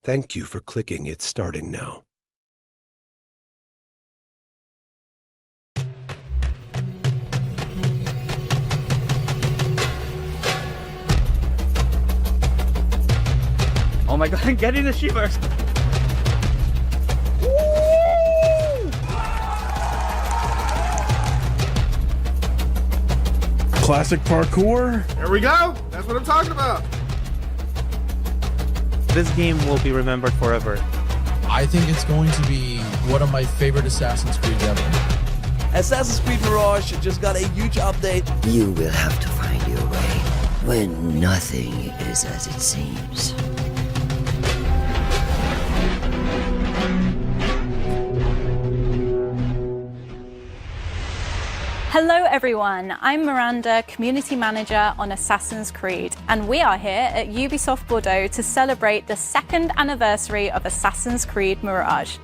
Thank you for clicking It's Starting Now. Oh my god, I'm getting the shivers! Classic parkour. There we go. That's what I'm talking about. This game will be remembered forever. I think it's going to be one of my favorite Assassin's Creed ever. Assassin's Creed Mirage just got a huge update. You will have to find your way when nothing is as it seems. Hello everyone, I'm Miranda, Community Manager on Assassin's Creed, and we are here at Ubisoft Bordeaux to celebrate the second anniversary of Assassin's Creed Mirage.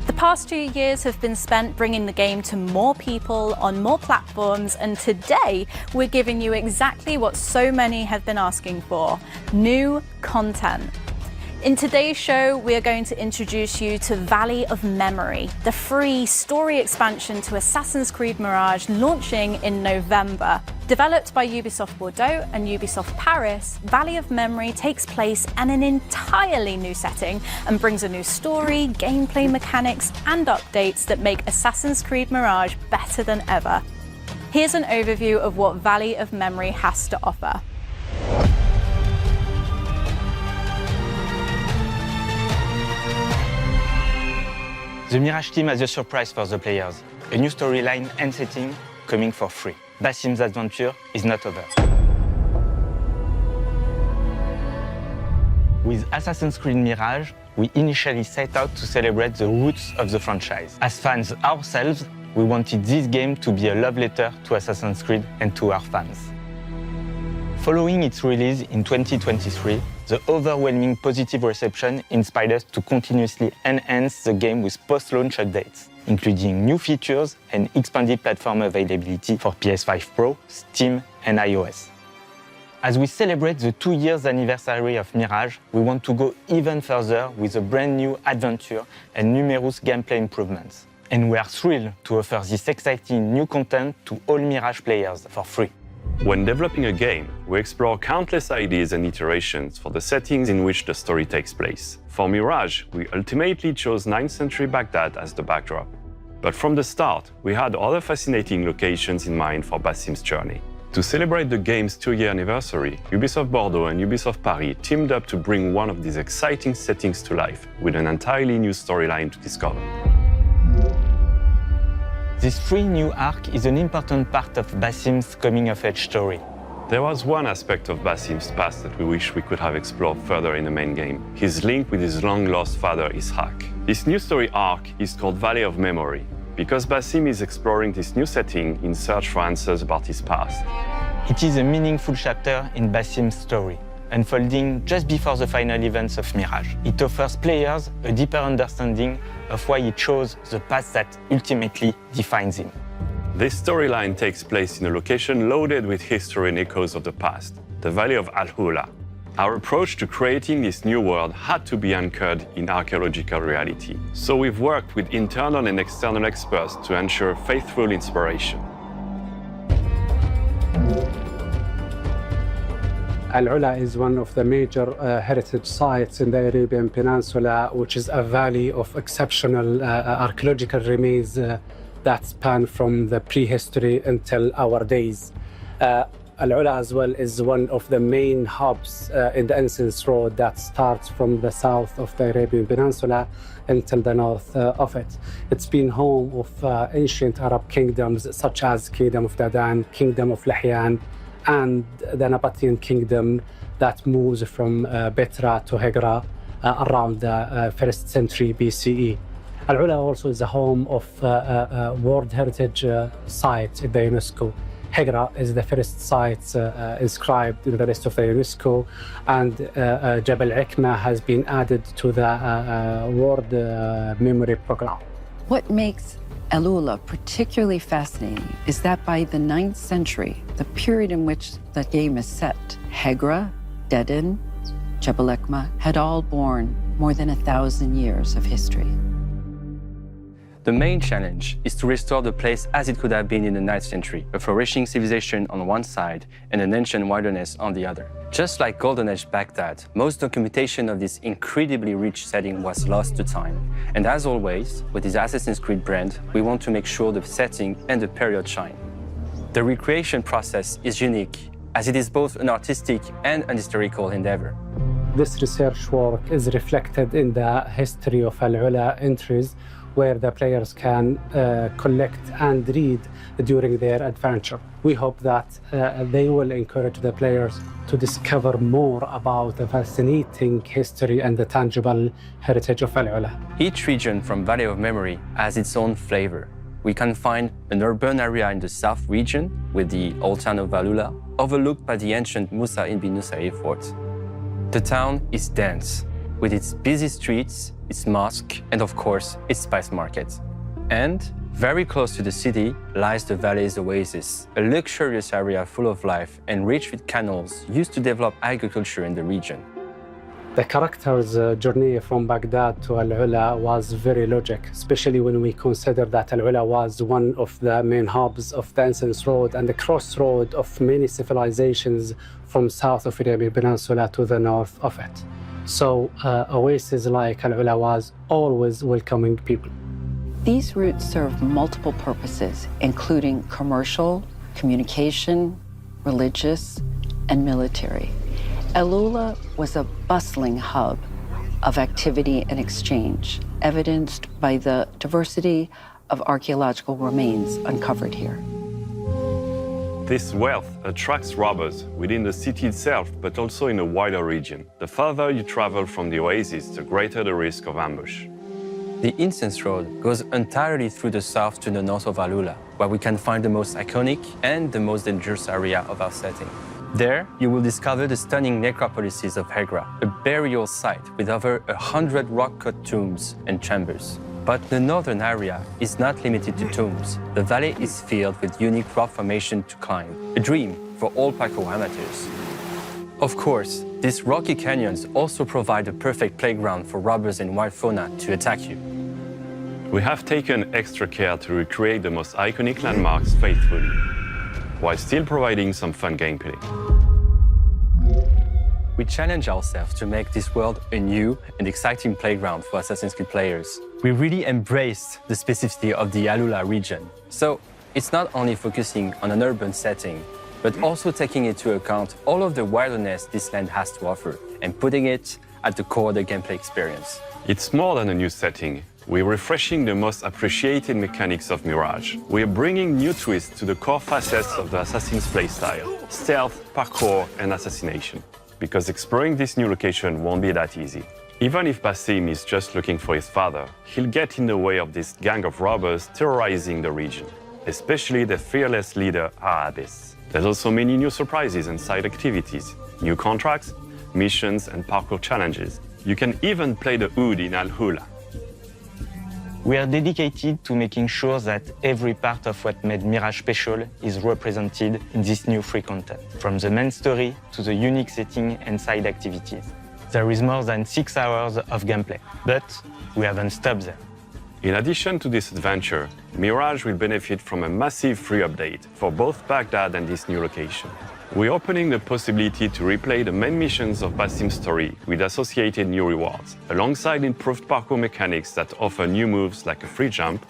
The past 2 years have been spent bringing the game to more people on more platforms, and today we're giving you exactly what so many have been asking for: new content. In today's show, we are going to introduce you to Valley of Memory, the free story expansion to Assassin's Creed Mirage launching in November. Developed by Ubisoft Bordeaux and Ubisoft Paris, Valley of Memory takes place in an entirely new setting and brings a new story, gameplay mechanics, and updates that make Assassin's Creed Mirage better than ever. Here's an overview of what Valley of Memory has to offer. The Mirage team has a surprise for the players, a new storyline and setting coming for free. Basim's adventure is not over. With Assassin's Creed Mirage, we initially set out to celebrate the roots of the franchise. As fans ourselves, we wanted this game to be a love letter to Assassin's Creed and to our fans. Following its release in 2023, the overwhelming positive reception inspired us to continuously enhance the game with post-launch updates, including new features and expanded platform availability for PS5 Pro, Steam, and iOS. As we celebrate the 2 years anniversary of Mirage, we want to go even further with a brand new adventure and numerous gameplay improvements. And we are thrilled to offer this exciting new content to all Mirage players for free. When developing a game, we explore countless ideas and iterations for the settings in which the story takes place. For Mirage, we ultimately chose 9th century Baghdad as the backdrop. But from the start, we had other fascinating locations in mind for Basim's journey. To celebrate the game's 2-year anniversary, Ubisoft Bordeaux and Ubisoft Paris teamed up to bring one of these exciting settings to life with an entirely new storyline to discover. This free new arc is an important part of Basim's coming-of-age story. There was one aspect of Basim's past that we wish we could have explored further in the main game: his link with his long-lost father, Ishaq. This new story arc is called Valley of Memory, because Basim is exploring this new setting in search for answers about his past. It is a meaningful chapter in Basim's story, unfolding just before the final events of Mirage. It offers players a deeper understanding of why he chose the path that ultimately defines him. This storyline takes place in a location loaded with history and echoes of the past, the Valley of Al-Hula. Our approach to creating this new world had to be anchored in archaeological reality, so we've worked with internal and external experts to ensure faithful inspiration. Al-Ula is one of the major heritage sites in the Arabian Peninsula, which is a valley of exceptional archaeological remains that span from the prehistory until our days. Al-Ula as well is one of the main hubs in the Innocence Road that starts from the south of the Arabian Peninsula until the north of it. It's been home of ancient Arab kingdoms such as Kingdom of Dadan, Kingdom of Lahyan, and the Nabatean kingdom that moves from Petra to Hegra around the 1st century BCE. Al-Ula also is the home of World Heritage Site in the UNESCO. Hegra is the first site inscribed in the list of the UNESCO, and Jabal Ikma has been added to the World Memory Program. What makes Al-Ula particularly fascinating is that by the 9th century, the period in which the game is set, Hegra, Dedan, Jebel Ekma had all borne more than 1,000 years of history. The main challenge is to restore the place as it could have been in the 9th century, a flourishing civilization on one side and an ancient wilderness on the other. Just like Golden Age Baghdad, most documentation of this incredibly rich setting was lost to time. And as always, with this Assassin's Creed brand, we want to make sure the setting and the period shine. The recreation process is unique, as it is both an artistic and an historical endeavor. This research work is reflected in the history of Al-Ula entries, where the players can collect and read during their adventure. We hope that they will encourage the players to discover more about the fascinating history and the tangible heritage of Al-Ula. Each region from Valley of Memory has its own flavor. We can find an urban area in the south region with the old town of Valula, overlooked by the ancient Musa ibn Nusayr fort. The town is dense, with its busy streets, its mosque, and of course, its spice market. And very close to the city lies the valley's oasis, a luxurious area full of life and rich with canals used to develop agriculture in the region. The character's journey from Baghdad to Al-Ula was very logic, especially when we consider that Al-Ula was one of the main hubs of the Incense Road and the crossroad of many civilizations from south of Arabian Peninsula to the north of it. So oases like Al-Ula was always welcoming people. These routes serve multiple purposes, including commercial, communication, religious, and military. Al-Ula was a bustling hub of activity and exchange, evidenced by the diversity of archaeological remains uncovered here. This wealth attracts robbers within the city itself, but also in a wider region. The further you travel from the oasis, the greater the risk of ambush. The Incense Road goes entirely through the south to the north of Al-Ula, where we can find the most iconic and the most dangerous area of our setting. There, you will discover the stunning necropolises of Hegra, a burial site with over 100 rock-cut tombs and chambers. But the northern area is not limited to tombs. The valley is filled with unique rock formation to climb, a dream for all parkour amateurs. Of course, these rocky canyons also provide a perfect playground for robbers and wild fauna to attack you. We have taken extra care to recreate the most iconic landmarks faithfully, while still providing some fun gameplay. We challenge ourselves to make this world a new and exciting playground for Assassin's Creed players. We really embraced the specificity of the Al-Ula region. So it's not only focusing on an urban setting, but also taking into account all of the wilderness this land has to offer and putting it at the core of the gameplay experience. It's more than a new setting. We're refreshing the most appreciated mechanics of Mirage. We're bringing new twists to the core facets of the Assassin's playstyle: stealth, parkour, and assassination. Because exploring this new location won't be that easy. Even if Basim is just looking for his father, he'll get in the way of this gang of robbers terrorizing the region, especially the fearless leader, Arabis. There's also many new surprises and side activities, new contracts, missions, and parkour challenges. You can even play the Oud in Al-Ula. We are dedicated to making sure that every part of what made Mirage special is represented in this new free content, from the main story to the unique setting and side activities. There is more than 6 hours of gameplay, but we haven't stopped there. In addition to this adventure, Mirage will benefit from a massive free update for both Baghdad and this new location. We're opening the possibility to replay the main missions of Basim's story with associated new rewards, alongside improved parkour mechanics that offer new moves like a free jump,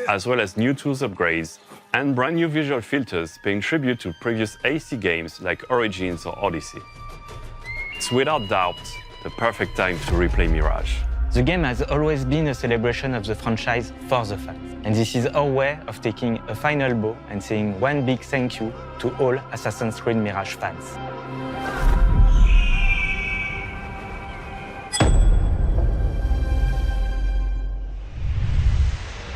as well as new tools upgrades, and brand new visual filters paying tribute to previous AC games like Origins or Odyssey. It's without doubt the perfect time to replay Mirage. The game has always been a celebration of the franchise for the fans. And this is our way of taking a final bow and saying one big thank you to all Assassin's Creed Mirage fans.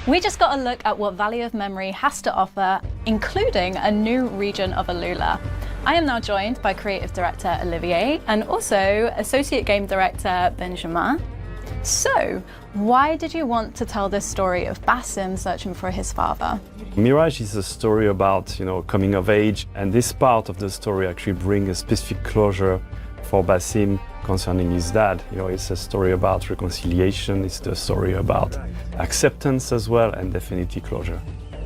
We just got a look at what Valley of Memory has to offer, including a new region of Al-Ula. I am now joined by creative director Olivier and also associate game director Benjamin. So, why did you want to tell this story of Basim searching for his father? Mirage is a story about, coming of age, and this part of the story actually brings a specific closure for Basim concerning his dad. You know, it's a story about reconciliation, it's the story about acceptance as well, and definitely closure.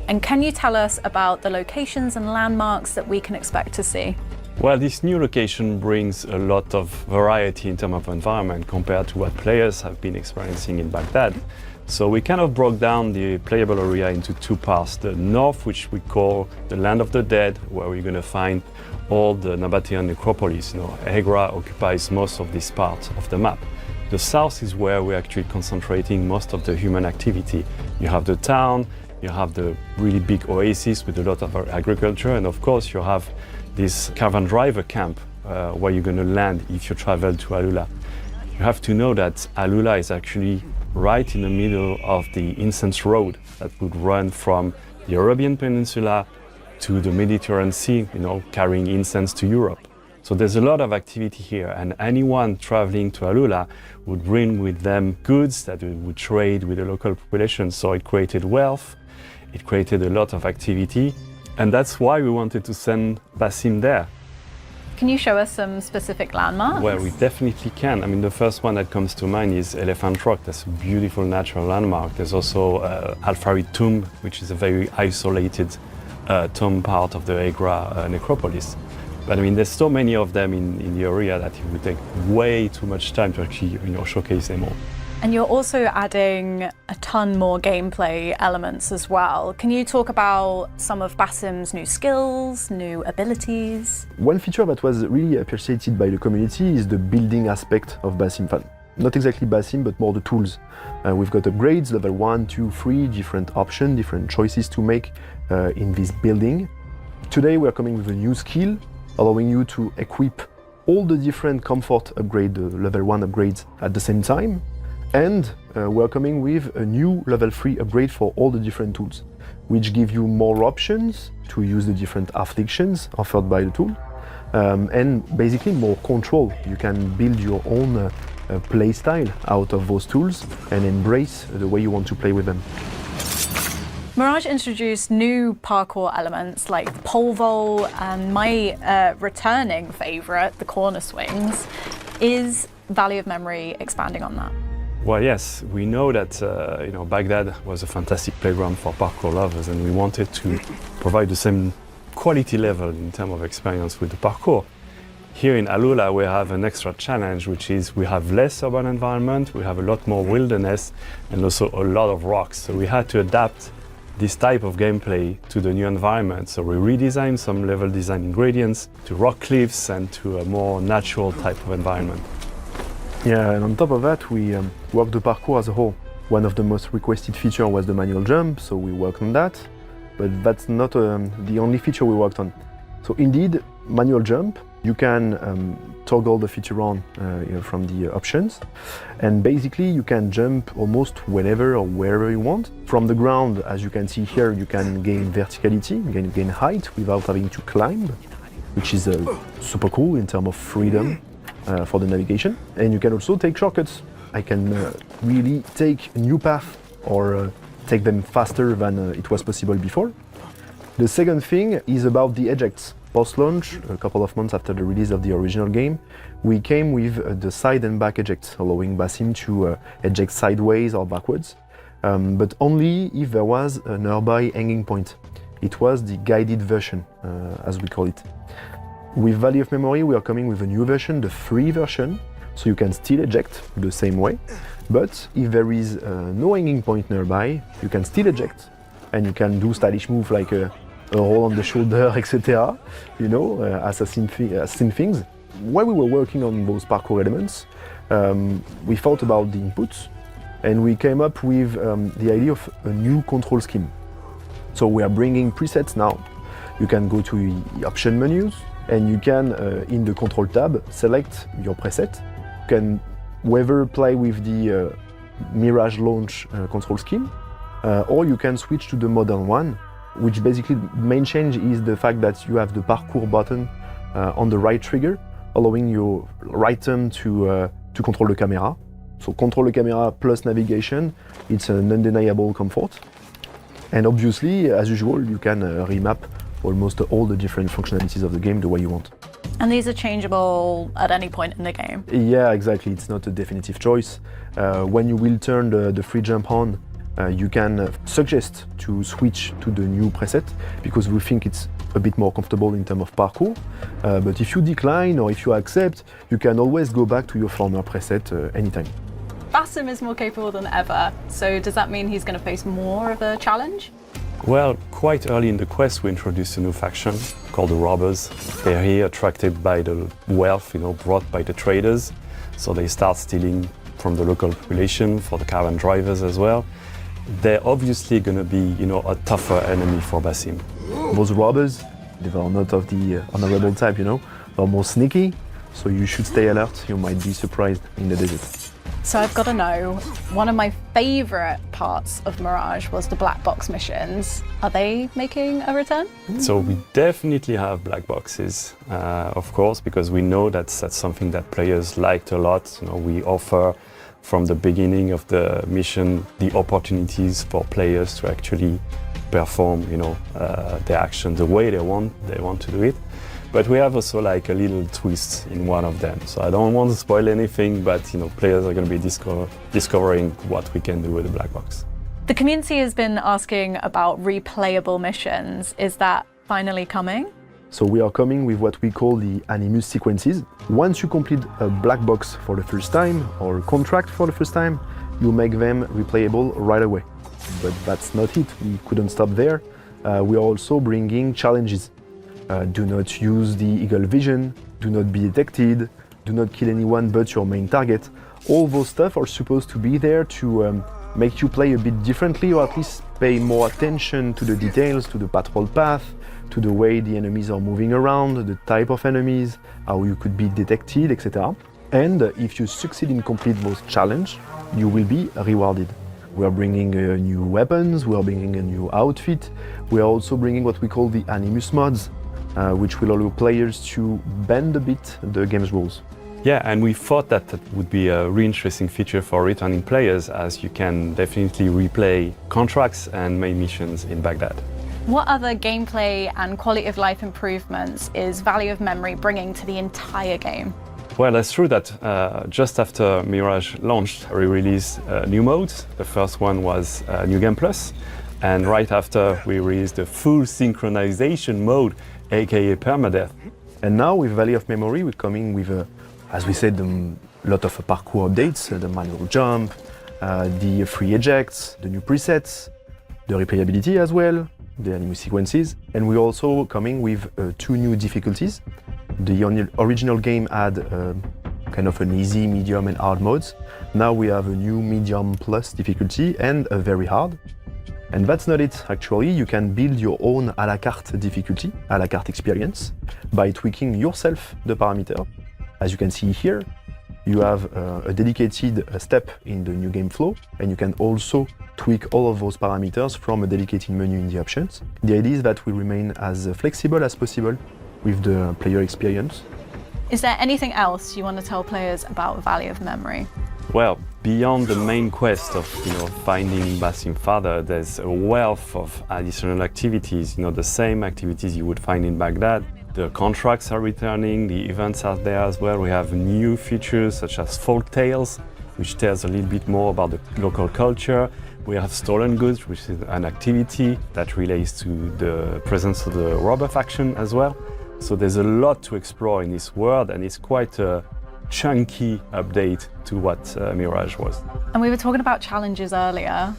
And can you tell us about the locations and landmarks that we can expect to see? Well, this new location brings a lot of variety in terms of environment compared to what players have been experiencing in Baghdad. So we kind of broke down the playable area into two parts. The north, which we call the Land of the Dead, where we're going to find all the Nabatean necropolis. You know, Agra occupies most of this part of the map. The south is where we're actually concentrating most of the human activity. You have the town, you have the really big oasis with a lot of agriculture, and of course you have this caravan driver camp where you're going to land if you travel to Alula. You have to know that Alula is actually right in the middle of the incense road that would run from the Arabian Peninsula to the Mediterranean Sea, you know, carrying incense to Europe. So there's a lot of activity here, and anyone traveling to Alula would bring with them goods that they would trade with the local population. So it created wealth, it created a lot of activity, and that's why we wanted to send Basim there. Can you show us some specific landmarks? Well, we definitely can. I mean, the first one that comes to mind is Elephant Rock. That's a beautiful natural landmark. There's also Al-Farid Tomb, which is a very isolated tomb part of the Agra necropolis. But I mean, there's so many of them in the area that it would take way too much time to actually, you know, showcase them all. And you're also adding a ton more gameplay elements as well. Can you talk about some of Basim's new skills, new abilities? One feature that was really appreciated by the community is the building aspect of Basim Fan. Not exactly Basim, but more the tools. We've got upgrades, level 1, 2, 3, different options, different choices to make in this building. Today we're coming with a new skill, allowing you to equip all the different comfort upgrade, level 1 upgrades at the same time. And we're coming with a new level 3 upgrade for all the different tools, which give you more options to use the different afflictions offered by the tool, and basically more control. You can build your own play style out of those tools and embrace the way you want to play with them. Mirage introduced new parkour elements like the pole vault and my returning favourite, the corner swings. Is Valley of Memory expanding on that? Well, yes, we know that you know, Baghdad was a fantastic playground for parkour lovers, and we wanted to provide the same quality level in terms of experience with the parkour. Here in Alula, we have an extra challenge, which is we have less urban environment, we have a lot more wilderness, and also a lot of rocks. So we had to adapt this type of gameplay to the new environment. So we redesigned some level design ingredients to rock cliffs and to a more natural type of environment. Yeah, and on top of that, we worked the parkour as a whole. One of the most requested features was the manual jump, so we worked on that. But that's not the only feature we worked on. So indeed, manual jump, you can toggle the feature on from the options. And basically, you can jump almost whenever or wherever you want. From the ground, as you can see here, you can gain verticality, you can gain height without having to climb, which is super cool in terms of freedom. For the navigation, and you can also take shortcuts. I can really take a new path or take them faster than it was possible before. The second thing is about the ejects. Post-launch, a couple of months after the release of the original game, we came with the side and back ejects, allowing Basim to eject sideways or backwards, but only if there was a nearby hanging point. It was the guided version, as we call it. With Valley of Memory, we are coming with a new version, the free version, so you can still eject the same way, but if there is no hanging point nearby, you can still eject, and you can do stylish moves like a roll on the shoulder, etc., you know, assassin things. While we were working on those parkour elements, we thought about the inputs, and we came up with the idea of a new control scheme. So we are bringing presets now. You can go to the option menus, and you can, in the control tab, select your preset. You can whether play with the Mirage launch control scheme, or you can switch to the modern one, which basically the main change is the fact that you have the parkour button on the right trigger, allowing your right thumb to control the camera. So control the camera plus navigation, it's an undeniable comfort. And obviously, as usual, you can remap almost all the different functionalities of the game the way you want. And these are changeable at any point in the game? Yeah, exactly. It's not a definitive choice. When you will turn the free jump on, you can suggest to switch to the new preset because we think it's a bit more comfortable in terms of parkour. But if you decline or if you accept, you can always go back to your former preset anytime. Basim is more capable than ever, so does that mean he's going to face more of a challenge? Well, quite early in the quest we introduced a new faction called the Robbers. They're here attracted by the wealth, brought by the traders. So they start stealing from the local population, for the caravan drivers as well. They're obviously going to be, a tougher enemy for Basim. Those robbers, they are not of the honorable type, They're more sneaky, so you should stay alert. You might be surprised in the desert. So I've got to know, one of my favourite parts of Mirage was the black box missions. Are they making a return? So we definitely have black boxes, of course, because we know that's something that players liked a lot. We offer from the beginning of the mission the opportunities for players to actually perform, their action the way they want to do it. But we have also like a little twist in one of them. So I don't want to spoil anything, but players are going to be discovering what we can do with the black box. The community has been asking about replayable missions. Is that finally coming? So we are coming with what we call the animus sequences. Once you complete a black box for the first time or a contract for the first time, you make them replayable right away. But that's not it. We couldn't stop there. We are also bringing challenges. Do not use the eagle vision, do not be detected, do not kill anyone but your main target. All those stuff are supposed to be there to make you play a bit differently, or at least pay more attention to the details, to the patrol path, to the way the enemies are moving around, the type of enemies, how you could be detected, etc. And if you succeed in complete those challenges, you will be rewarded. We are bringing new weapons, we are bringing a new outfit, we are also bringing what we call the animus mods, which will allow players to bend a bit the game's rules. Yeah, and we thought that would be a really interesting feature for returning players, as you can definitely replay contracts and main missions in Baghdad. What other gameplay and quality of life improvements is Value of Memory bringing to the entire game? Well, that's true that just after Mirage launched, we released new modes. The first one was New Game Plus, and right after we released the full synchronization mode, aka permadeath. And now with Valley of Memory, we're coming with, as we said, a lot of parkour updates, the manual jump, the free ejects, the new presets, the replayability as well, the animus sequences. And we're also coming with 2 new difficulties. The original game had kind of an easy, medium and hard modes. Now we have a new medium plus difficulty and a very hard. And that's not it, actually. You can build your own à la carte difficulty, à la carte experience, by tweaking yourself the parameter. As you can see here, you have a dedicated step in the new game flow, and you can also tweak all of those parameters from a dedicated menu in the options. The idea is that we remain as flexible as possible with the player experience. Is there anything else you want to tell players about Valley of Memory? Well, beyond the main quest of finding Basim's father, there's a wealth of additional activities. The same activities you would find in Baghdad. The contracts are returning, the events are there as well. We have new features such as folk tales, which tells a little bit more about the local culture. We have stolen goods, which is an activity that relates to the presence of the robber faction as well. So there's a lot to explore in this world, and it's quite a chunky update to what Mirage was. And we were talking about challenges earlier.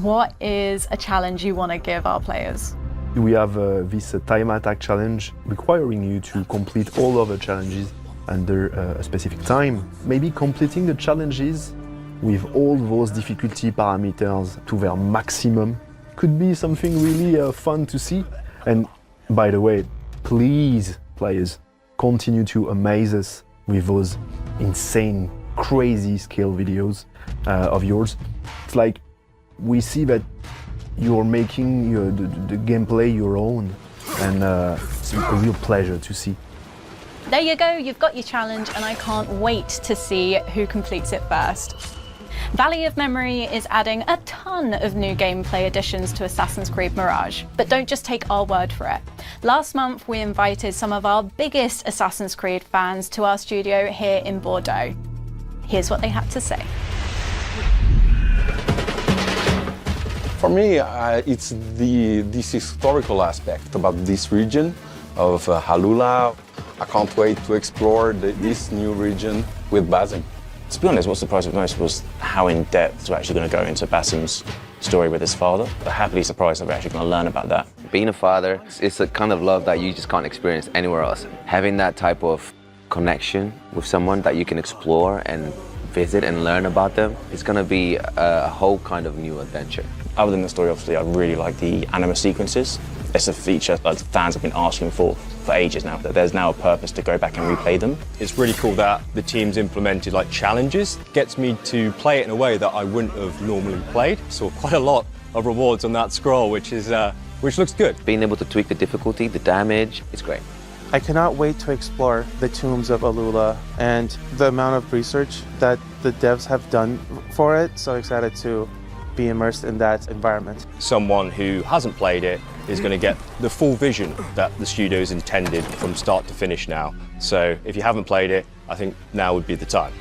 What is a challenge you want to give our players? We have this time attack challenge requiring you to complete all of the challenges under a specific time. Maybe completing the challenges with all those difficulty parameters to their maximum could be something really fun to see. And by the way, please, players, continue to amaze us with those insane, crazy skill videos of yours. It's like we see that you're making the gameplay your own, and it's a real pleasure to see. There you go, you've got your challenge, and I can't wait to see who completes it first. Valley of Memory is adding a ton of new gameplay additions to Assassin's Creed Mirage, but don't just take our word for it. Last month, we invited some of our biggest Assassin's Creed fans to our studio here in Bordeaux. Here's what they had to say. For me, it's this historical aspect about this region of Halula. I can't wait to explore this new region with Basim. To be honest, what surprised me most was how in depth we're actually going to go into Basim's story with his father. But happily surprised that we're actually going to learn about that. Being a father, it's a kind of love that you just can't experience anywhere else. Having that type of connection with someone that you can explore and visit and learn about them, it's going to be a whole kind of new adventure. Other than the story, obviously, I really like the anima sequences. It's a feature that fans have been asking for ages now, that there's now a purpose to go back and replay them. It's really cool that the team's implemented like challenges. Gets me to play it in a way that I wouldn't have normally played. Saw quite a lot of rewards on that scroll, which looks good. Being able to tweak the difficulty, the damage, it's great. I cannot wait to explore the tombs of Alula and the amount of research that the devs have done for it. So excited to be immersed in that environment. Someone who hasn't played it is going to get the full vision that the studio's intended from start to finish now. So if you haven't played it, I think now would be the time.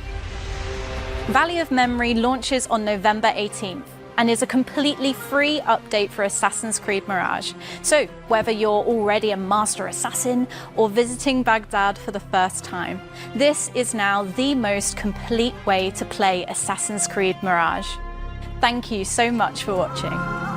Valley of Memory launches on November 18th and is a completely free update for Assassin's Creed Mirage. So whether you're already a master assassin or visiting Baghdad for the first time, this is now the most complete way to play Assassin's Creed Mirage. Thank you so much for watching.